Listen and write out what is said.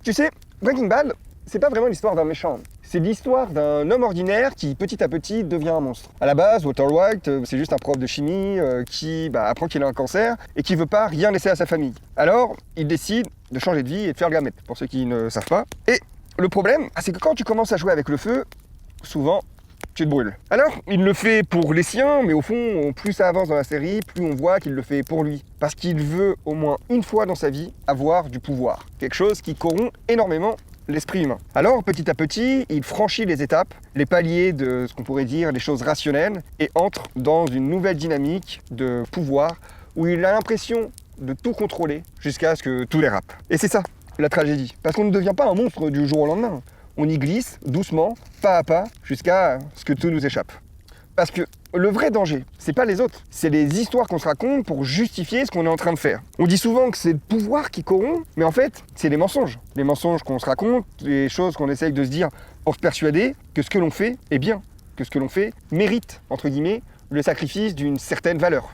Tu sais, Breaking Bad, c'est pas vraiment l'histoire d'un méchant. C'est l'histoire d'un homme ordinaire qui, petit à petit, devient un monstre. À la base, Walter White, c'est juste un prof de chimie qui apprend qu'il a un cancer et qui veut pas rien laisser à sa famille. Alors, il décide de changer de vie et de faire le gamète, pour ceux qui ne savent pas. Et le problème, c'est que quand tu commences à jouer avec le feu, souvent, tu te brûles. Alors, il le fait pour les siens, mais au fond, plus ça avance dans la série, plus on voit qu'il le fait pour lui. Parce qu'il veut, au moins une fois dans sa vie, avoir du pouvoir. Quelque chose qui corrompt énormément l'esprit humain. Alors, petit à petit, il franchit les étapes, les paliers de ce qu'on pourrait dire les choses rationnelles, et entre dans une nouvelle dynamique de pouvoir, où il a l'impression de tout contrôler, jusqu'à ce que tout dérape. Et c'est ça, la tragédie. Parce qu'on ne devient pas un monstre du jour au lendemain. On y glisse, doucement, pas à pas, jusqu'à ce que tout nous échappe. Parce que le vrai danger, c'est pas les autres, c'est les histoires qu'on se raconte pour justifier ce qu'on est en train de faire. On dit souvent que c'est le pouvoir qui corrompt, mais en fait, c'est les mensonges. Les mensonges qu'on se raconte, les choses qu'on essaye de se dire pour se persuader que ce que l'on fait est bien, que ce que l'on fait mérite, entre guillemets, le sacrifice d'une certaine valeur.